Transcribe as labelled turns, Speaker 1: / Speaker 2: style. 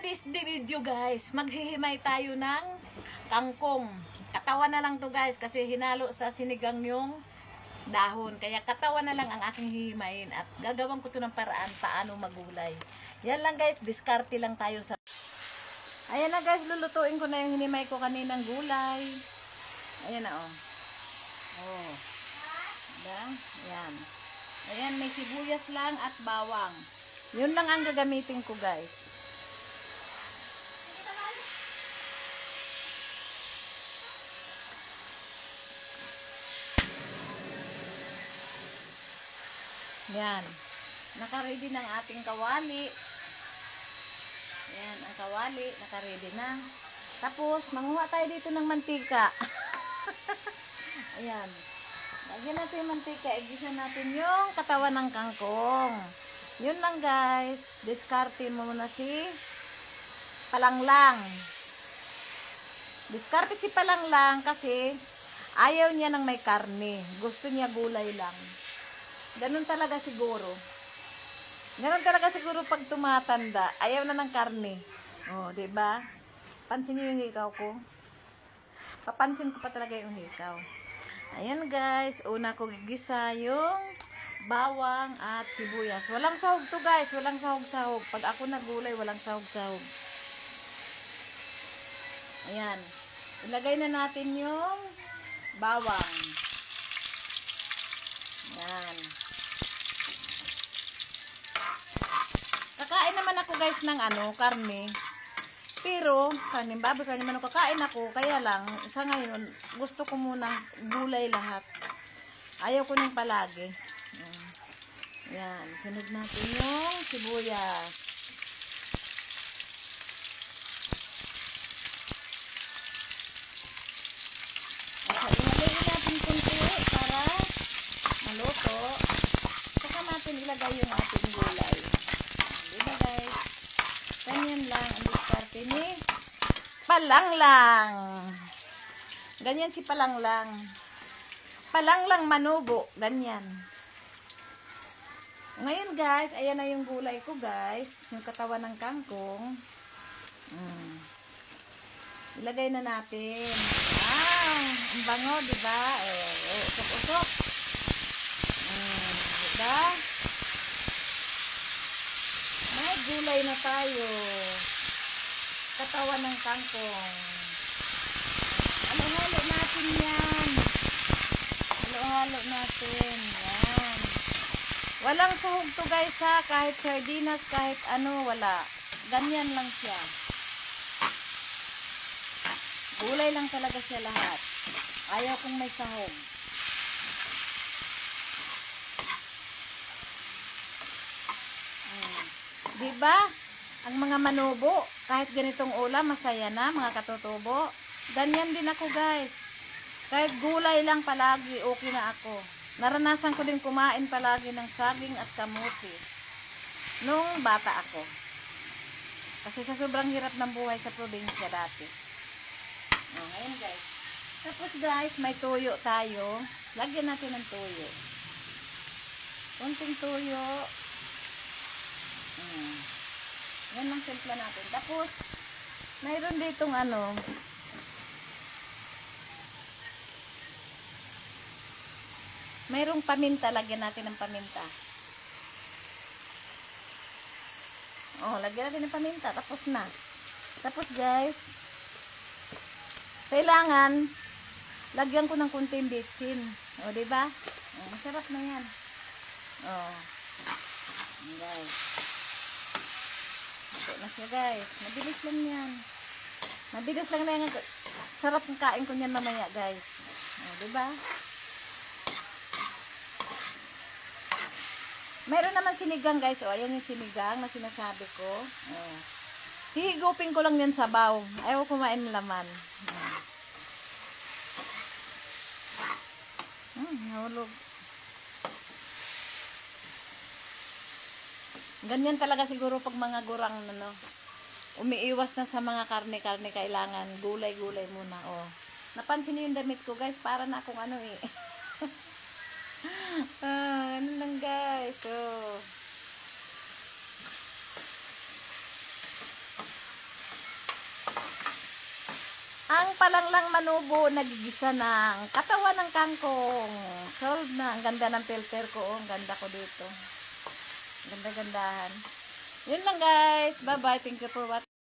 Speaker 1: this video guys, maghihimay tayo ng kangkong. Katawan na lang to guys kasi hinalo sa sinigang yung dahon. Kaya katawan na lang ang aking hihimayin at gagawin ko to ng paraan paano magulay. Yan lang guys, diskarte lang tayo sa... Ayan na guys, lulutuin ko na yung hinimay ko kaninang gulay. Ayan na oh. Oh. Diba? Ayan. Ayan, may sibuyas lang at bawang. Yun lang ang gagamitin ko guys. Yan. Naka-ready ng ating kawali. Yan, ang kawali. Naka-ready na. Tapos, manguha tayo dito ng mantika. Ayan. Lagyan natin yung mantika. Igisa natin yung katawan ng kangkong. Yun lang guys. Diskarte mo muna si palanglang. Diskarte si palanglang kasi ayaw niya ng may karne. Gusto niya gulay lang. Ganun talaga siguro. Ganun talaga siguro pag tumatanda. Ayaw na ng karne. Oh, 'di ba? Pansin niyo yung hikaw ko. Papansin ko pa talaga yung hikaw. Ayan guys, una ko gigisa yung bawang at sibuyas. Walang sahog to guys, walang sahog-sahog. Pag ako nagulay, walang sahog-sahog. Ayan. Ilagay na natin yung bawang. Ayan. Kakain naman ako guys ng karne. Pero, kanin baboy, kanin manok, kakain ako. Kaya lang, sa ngayon, gusto ko munang gulay lahat. Ayaw ko nang palagi. Yan, sunod natin yung sibuyas. At ilagay natin kunti para maluto. Saka natin ilagay yung ating gulay. Diba guys? Ganyan lang ang diskarte ni palanglang. Ganyan si palanglang. Palanglang manubo. Ganyan. Ngayon guys, ayan na yung gulay ko guys. Yung katawan ng kangkong. Ilagay na natin. Ang bango, diba? Usok-usok. Diba? May gulay na tayo. Katawan ng kangkong. Halo-halo natin yan. Halo-halo natin. Yan. Walang sahog to guys ha. Kahit sardinas, kahit ano, wala. Ganyan lang siya. Gulay lang talaga siya lahat. Ayaw kong may sahog. Diba? Ang mga manubo, kahit ganitong ulam, masaya na, mga katutubo. Ganyan din ako guys. Kahit gulay lang palagi, okay na ako. Naranasan ko din kumain palagi ng saging at kamuti nung bata ako. Kasi sa sobrang hirap ng buhay sa probinsya dati. Ngayon guys. Tapos guys, may tuyo tayo. Lagyan natin ng tuyo. Kunting tuyo. Yan lang simpla natin. Tapos, mayroon ditong mayroong paminta. Lagyan natin ng paminta. Lagyan natin ng paminta. Tapos na. Tapos guys, kailangan lagyan ko ng kunting bitsin. Diba? Masarap na yan. Guys. Ito na siya guys. Mabilis lang yan. Mabilis lang na yan. Sarap ng kain ko niyan mamaya guys. Diba? Meron naman sinigang guys. Ayan yung sinigang na sinasabi ko. Hihigupin ko lang yan sa baw. Ayaw kumain ng laman. Nahulog. Ganyan talaga siguro pag mga gurang umiiwas na sa mga karne-karne, kailangan gulay-gulay muna. Napansin niyo yung damit ko guys, para na akong ano lang guys. Ang palanglang manubo, nagigisa ng katawan ng kangkong. Solve na. Ang ganda ng filter ko. Oh. Ang ganda ko dito. Ganda-gandahan. Yun lang guys. Bye-bye. Thank you for watching.